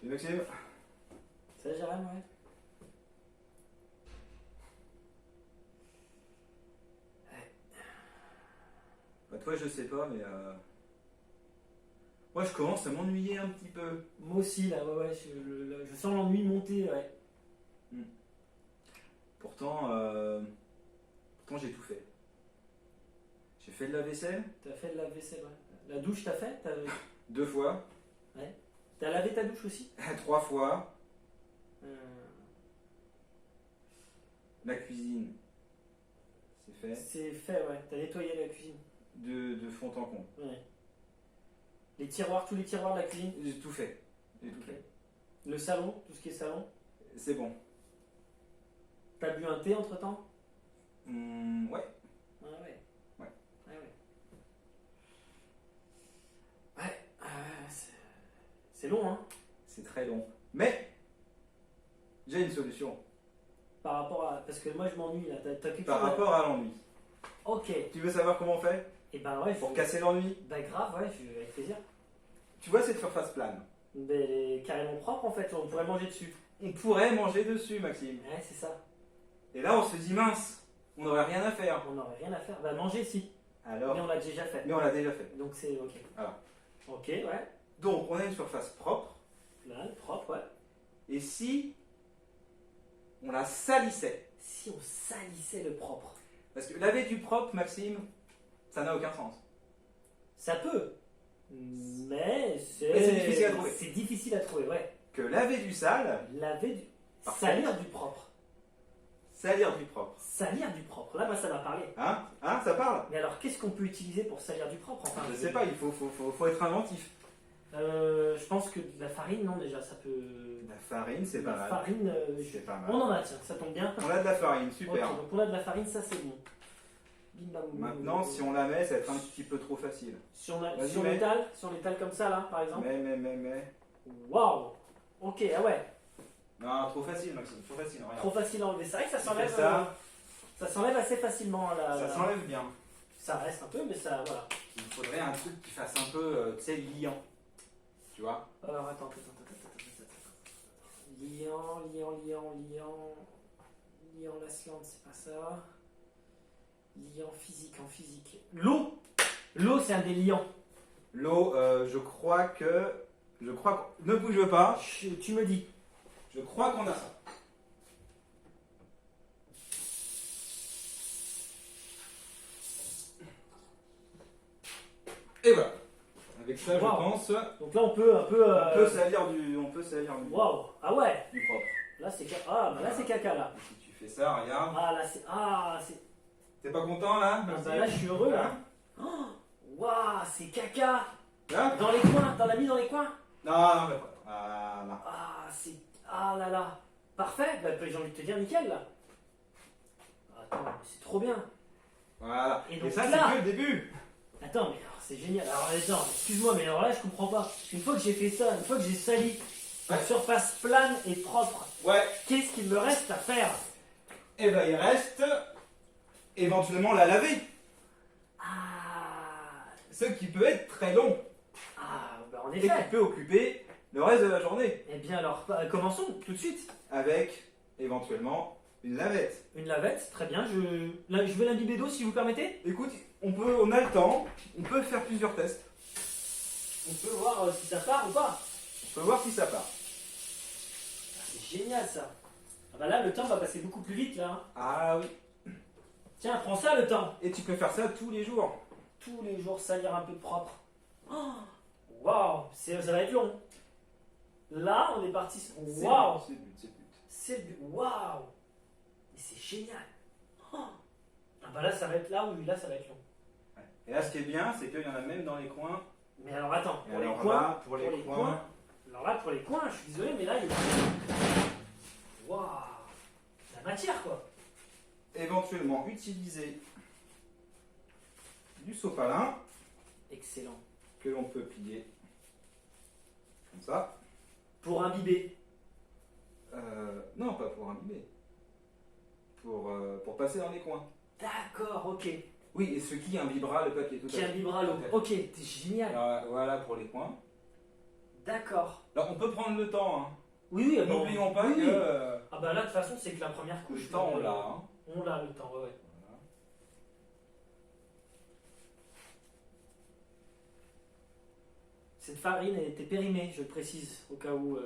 Salut Maxime. Ça, Jérôme, ouais. Bah toi je sais pas mais moi je commence à m'ennuyer un petit peu. Moi aussi, là, ouais, ouais, je sens l'ennui monter, ouais. Pourtant, pourtant j'ai tout fait. J'ai fait de la vaisselle T'as fait de la vaisselle, ouais. La douche, t'as fait? 2 fois, Ouais. T'as lavé ta douche aussi? 3 fois, Euh, la cuisine, c'est fait, C'est fait, ouais. T'as nettoyé la cuisine. de fond en comble. Ouais. Les tiroirs, tous les tiroirs de la cuisine? J'ai tout fait. J'ai tout Ok. fait. Le salon, tout ce qui est salon? C'est bon. T'as bu un thé entre temps? Ouais. Ouais, ouais. Ouais. Ouais, ouais. Ouais, c'est long, hein? C'est très long. Mais j'ai une solution Par rapport à. Parce que moi, je m'ennuie, là. T'as quelque par chose rapport à l'ennui. Ok. Tu veux savoir comment on fait Et ben, ouais, pour casser l'ennui? Bah, grave, ouais, avec plaisir. Tu vois cette surface plane? Mais elle est carrément propre, en fait. On pourrait manger dessus. On pourrait manger dessus, Maxime. Ouais, c'est ça. Et là on se dit mince, on n'aurait rien à faire. On n'aurait rien à faire. Bah, manger, si. Alors, Mais on l'a déjà fait. mais on l'a déjà fait. Donc, c'est ok. Voilà. Ok, ouais. Donc on a une surface propre. Là, propre, ouais. Et si on la salissait? Si on salissait le propre, Parce que laver du propre, Maxime, ça n'a aucun sens. ça peut. Mais Mais c'est difficile à trouver. C'est difficile à trouver, ouais. Que laver du sale, Laver du. Par Salir du propre. salir du propre. Salir du propre. Là, moi, ça m'a parlé. Hein? Hein, ça parle? Mais alors, qu'est-ce qu'on peut utiliser pour salir du propre? Enfin, Je sais pas, il faut être inventif. Je pense que de la farine, non, déjà, ça peut. La farine, c'est pas La mal. farine, C'est pas on mal. en a, tiens, ça tombe bien. On a de la farine, super. Ok, donc on a de la farine, ça c'est bon. Bim, bam, boum. Maintenant, si on la met, ça va être un petit peu trop facile. Si on Vas-y, mets. l'étale comme ça, là, par exemple. Mais. Waouh. Ok, ah ouais. Non, trop facile, Maxime, trop facile. Regarde. Trop facile à enlever. C'est vrai que ça Tu s'enlève. fais ça. Ça s'enlève assez facilement. Là, Ça s'enlève bien. Ça reste un peu, mais ça, voilà. Il faudrait un truc qui fasse un peu, tu sais, liant. Tu vois? Alors attends. Liant, l'Islande, c'est pas ça. Liant physique, en physique. L'eau. L'eau, c'est un des liants. L'eau, je crois que. Ne bouge pas. Tu me dis. Je crois qu'on a ça. Et voilà. Avec ça, je Wow. pense, Donc là, on peut un peu. on peut salir du Waouh. Ah ouais. du propre. Là, c'est caca. Ah, bah là, c'est caca, là. Si tu fais ça, regarde. Ah, là, c'est. Ah, c'est. T'es pas content là? Ah, bah là, je suis heureux, là. Oh, waouh, c'est caca. Là? Dans les coins. T'en as mis dans les coins? Non, mais pas. Voilà. Ah, c'est. Ah là là. Parfait. Bah, j'ai envie de te dire nickel, là. Attends, mais c'est trop bien. Voilà. Et Et donc ça, là- c'est que le début. Attends, mais alors, c'est génial. Alors, attends, excuse-moi, mais alors là, je comprends pas. Une fois que j'ai fait ça, une fois que j'ai sali une Ouais. surface plane et propre, Ouais. qu'est-ce qu'il me reste à faire? Et ben, il reste éventuellement la laver. Ah. Ce qui peut être très long. Ah, bah en Et qui effet. peut occuper le reste de la journée. Eh bien, alors, commençons tout de suite. Avec éventuellement une lavette. Une lavette, très bien. Là, je vais l'imbiber d'eau si vous permettez. Écoute, on a le temps, on peut faire plusieurs tests. On peut voir si ça part ou pas. On peut voir si ça part. Ah, c'est génial ça. Ah bah là, le temps va passer beaucoup plus vite là. Hein. Ah oui. Tiens, prends ça le temps. Et tu peux faire ça tous les jours. Tous les jours salir un peu propre. Oh, waouh, ça va être long. Là, on est parti. Waouh, C'est le but, c'est le but. c'est le but. Waouh, mais c'est génial. Oh. Ah bah là, ça va être là ou là, ça va être long. Ouais. Et là, ce qui est bien, c'est qu'il y en a même dans les coins. Mais alors attends, Et pour les alors coins, là, pour les coins. Alors là, pour les coins, je suis désolé, mais là, il y a. Waouh, la matière quoi. Éventuellement utiliser du sopalin Excellent. que l'on peut plier comme ça. Pour imbiber. Non, pas pour imbiber. Pour passer dans les coins. D'accord, ok. Oui, et ce qui imbibera le papier tout à Qui fait. imbibera l'eau. Tout à fait. Ok, c'est génial. Alors, voilà pour les coins. D'accord. Alors on peut prendre le temps, hein. Oui, oui. Bon, N'oublions pas oui, que oui. Ah bah là, de toute façon, c'est que la première couche. le temps on l'a. Hein. On l'a, le temps, ouais. Voilà. Cette farine elle était périmée, je le précise, au cas où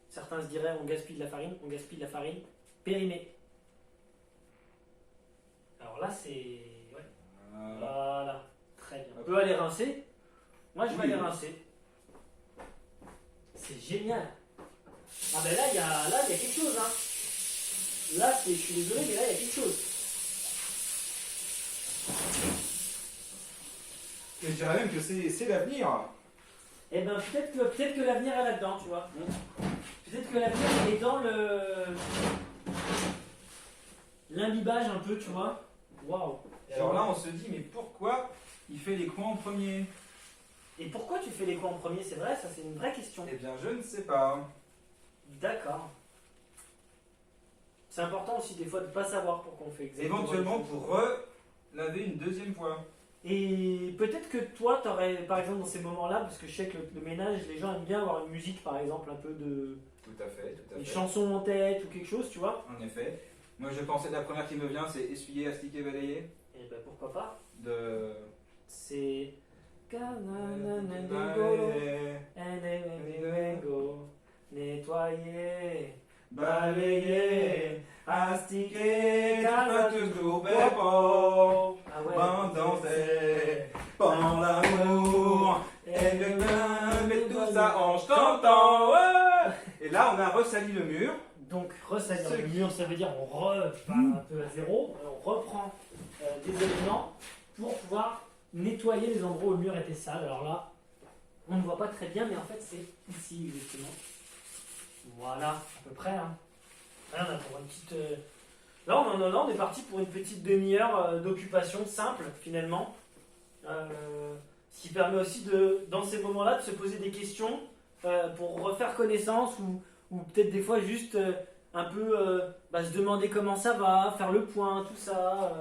certains se diraient on gaspille de la farine, périmée. Alors là, c'est... Ouais. Voilà. Voilà, très bien. On peut aller rincer. Moi, je vais Oui. aller rincer. C'est génial. Ah ben là, il y a quelque chose. Hein. Là, je suis désolé, mais là, il y a quelque chose. Et je dirais même que c'est l'avenir. Eh ben, peut-être que l'avenir est là-dedans, tu vois. Peut-être que l'avenir est dans l'imbibage un peu, tu vois. Waouh. Alors là, on se dit, mais pourquoi il fait les coins en premier? Et pourquoi tu fais les coins en premier? C'est vrai, ça c'est une vraie question. Eh bien, je ne sais pas. D'accord. C'est important aussi des fois de ne pas savoir pourquoi on fait exactement. Éventuellement pour relaver une deuxième fois. Et peut-être que toi, tu aurais, par exemple, dans ces moments-là, parce que je sais que le ménage, les gens aiment bien avoir une musique, par exemple, un peu de. Tout à fait, tout à Une fait. chanson en tête ou quelque chose, tu vois. En effet. Moi, je pensais, la première qui me vient, c'est essuyer, astiquer, balayer. Et ben pourquoi pas. De. C'est. Nettoyer, balayer, astiquer, pas toujours pas. Ah ouais. Bon danser, bon l'amour, et le bain, mais tout ça en chantant. Ouais. Et là, on a ressali le mur. Donc, ressalir le mur, ça veut dire on repart un peu à zéro, on reprend des éléments pour pouvoir nettoyer les endroits où le mur était sale. Alors là, on ne voit pas très bien, mais en fait, c'est ici exactement. Voilà, à peu près. Hein. Là, on a pour une petite. Là, on est parti pour une petite demi-heure d'occupation simple, finalement. Ce qui permet aussi, dans ces moments-là, de se poser des questions pour refaire connaissance ou peut-être des fois juste un peu se demander comment ça va, faire le point, tout ça.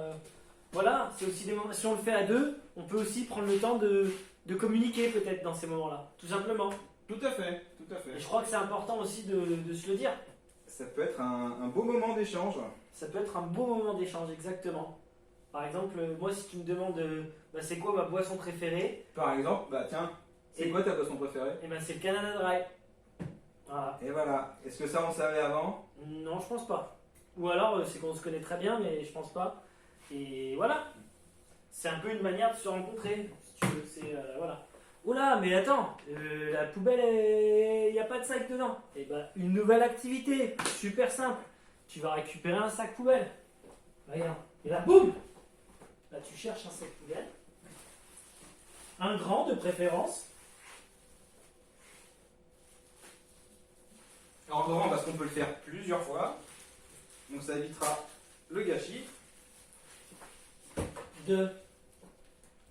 Voilà, c'est aussi des moments. Si on le fait à deux, on peut aussi prendre le temps de communiquer peut-être dans ces moments-là, tout simplement. Tout à fait, tout à Et fait. je crois que c'est important aussi de se le dire. Ça peut être un beau moment d'échange. Ça peut être un beau moment d'échange, exactement. Par exemple, moi, si tu me demandes c'est quoi ma boisson préférée, Par exemple, bah tiens, c'est Et- quoi ta boisson préférée? eh ben, c'est le Canada Dry. Voilà. Et voilà. Est-ce que ça on savait avant? Non, je pense pas. Ou alors, c'est qu'on se connaît très bien, mais je pense pas. Et voilà. C'est un peu une manière de se rencontrer, si tu veux. C'est, voilà. Oula, mais attends, la poubelle, il n'y a pas de sac dedans. Et ben, une nouvelle activité, super simple. Tu vas récupérer un sac poubelle. Regarde. Et là, boum! Là, tu cherches un sac poubelle. Un grand de préférence. Alors grand parce qu'on peut le faire plusieurs fois. Donc ça évitera le gâchis De.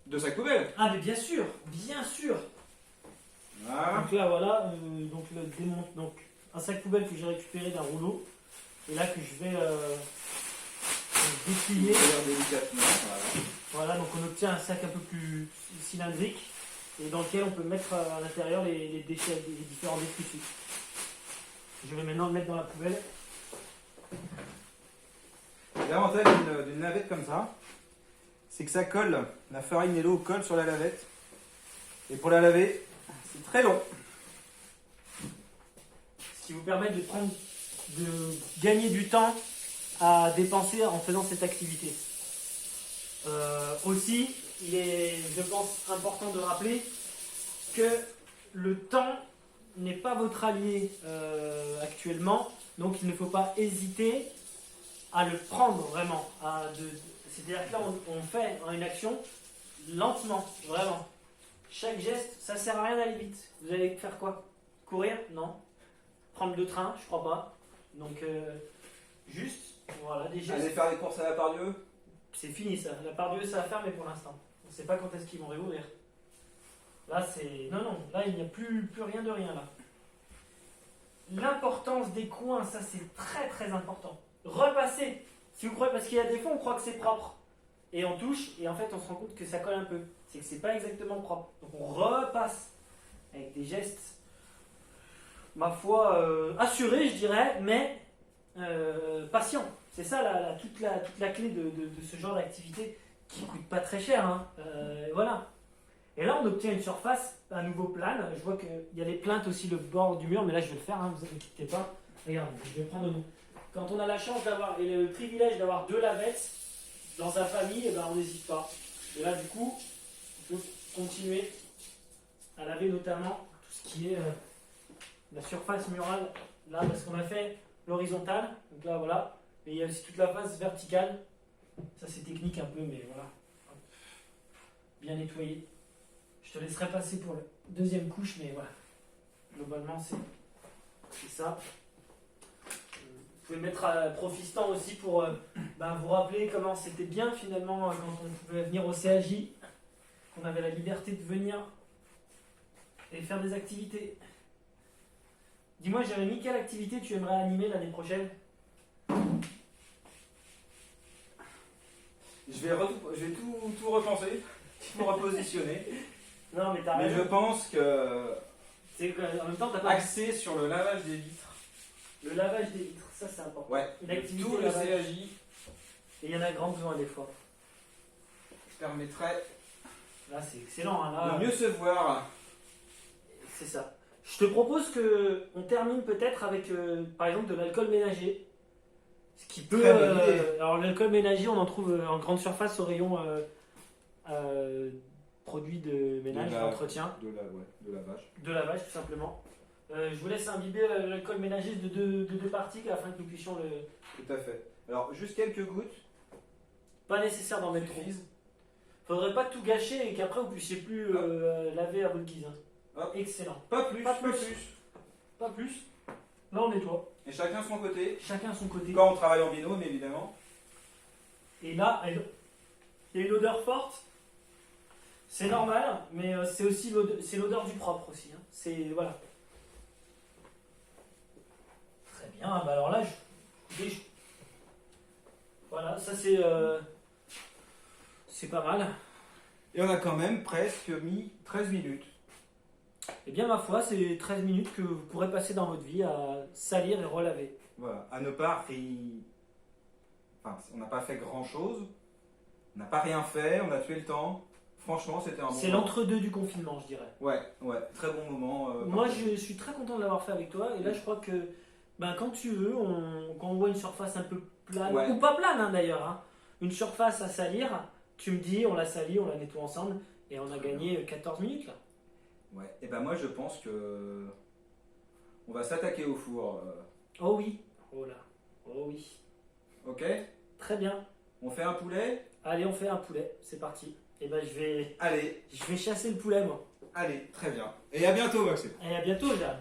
de sac poubelle. Ah, mais bien sûr, bien sûr. Voilà. Donc là, voilà, donc un sac poubelle que j'ai récupéré d'un rouleau. Et là, que je vais déplier. Faire délicatement. Voilà. Voilà, donc on obtient un sac un peu plus cylindrique et dans lequel on peut mettre à l'intérieur les déchets, les différents détritus. Je vais maintenant le mettre dans la poubelle. L'avantage d'une lavette comme ça, c'est que ça colle, la farine et l'eau collent sur la lavette. Et pour la laver, c'est très long. Ce qui vous permet de gagner du temps à dépenser en faisant cette activité. Aussi, il est, je pense, important de rappeler que le temps n'est pas votre allié actuellement, donc il ne faut pas hésiter à le prendre vraiment. C'est-à-dire que là, on fait une action lentement, vraiment. Chaque geste, ça sert à rien d'aller vite. Vous allez faire quoi? Courir? Non. Prendre le train? Je crois pas. Donc, juste, voilà, des gestes. Aller faire les courses à la Pardieu. C'est fini ça. La part Dieu, ça va fermer pour l'instant. On ne sait pas quand est-ce qu'ils vont réouvrir. Là, c'est. Non, là, il n'y a plus rien de rien là. L'importance des coins, ça c'est très très important. Repasser. Si vous croyez, parce qu'il y a des fois, on croit que c'est propre. Et on touche, et en fait, on se rend compte que ça colle un peu. C'est que c'est pas exactement propre. Donc on repasse avec des gestes ma foi, assuré, je dirais, mais patient. C'est ça toute la clé de ce genre d'activité qui ne coûte pas très cher. Hein. Voilà. Et là, on obtient une surface à nouveau plane. Je vois qu'il y a les plaintes aussi le bord du mur, mais là, je vais le faire, hein, vous inquiétez pas. Regarde, je vais prendre nous. Quand on a la chance d'avoir et le privilège d'avoir 2 lavettes dans sa famille, eh ben, on n'hésite pas. Et là, du coup, on peut continuer à laver notamment tout ce qui est la surface murale, là, parce qu'on a fait l'horizontale. Donc là, voilà. Et il y a aussi toute la face verticale. Ça, c'est technique un peu, mais voilà. Bien nettoyé. Je te laisserai passer pour la deuxième couche, mais voilà. Globalement, c'est ça. Vous pouvez mettre à Profistant aussi pour vous rappeler comment c'était bien finalement quand on pouvait venir au CAJ, qu'on avait la liberté de venir et faire des activités. Dis-moi, Jérémy, quelle activité tu aimerais animer l'année prochaine? Je vais tout repenser, tout repositionner. Non, mais t'as Mais raison. je pense que En même temps, t'as pas axé sur le lavage des vitres. le lavage des vitres, ça c'est important. Ouais. Une activité Tout le lavage. CAJ Et il y en a grand besoin des fois. permettrait Là, c'est excellent. Hein, là, de mieux se voir. c'est ça. Je te propose que on termine peut-être avec, par exemple, de l'alcool ménager. Ce qui peut. Très bonne idée. Alors, l'alcool ménager, on en trouve en grande surface au rayon produits de ménage, d'entretien, De lavage. de lavage tout simplement. Je vous laisse imbiber l'alcool ménager de deux parties afin que nous puissions le. Tout à fait. Alors, juste quelques gouttes. Pas nécessaire d'en mettre trop. Suffisent. Faudrait pas tout gâcher et qu'après vous puissiez plus laver à votre guise. Hein. Hop. Excellent. Pas plus, Pas pas plus. plus. Pas plus. Là on nettoie. Et chacun son côté. Chacun à son côté. Quand on travaille en binôme, évidemment. Et là, il y a une odeur forte. C'est normal, mais c'est aussi l'odeur du propre aussi. Hein. C'est voilà. Très bien. Bah alors là, voilà, ça c'est pas mal. Et on a quand même presque mis 13 minutes. Eh bien, ma foi, c'est 13 minutes que vous pourrez passer dans votre vie à salir et relaver. Voilà. À ne pas Enfin, on n'a pas fait grand chose. On n'a pas rien fait. On a tué le temps. Franchement, c'était un bon C'est moment. l'entre-deux du confinement, je dirais. Ouais. Très bon moment. Moi, je suis très content de l'avoir fait avec toi. Et là, je crois que quand tu veux, quand on voit une surface un peu plane, Ouais. ou pas plane hein, d'ailleurs, hein, une surface à salir, tu me dis, on la salit, on la nettoie ensemble, et on a gagné 14 minutes là. Ouais. Et ben moi, je pense que on va s'attaquer au four. Oh oui, oh là, oh oui. Ok. Très bien. On fait un poulet. Allez, on fait un poulet, c'est parti. Et ben Allez. je vais chasser le poulet moi. Allez. Très bien. Et à bientôt, Maxime. Et à bientôt, Jeanne.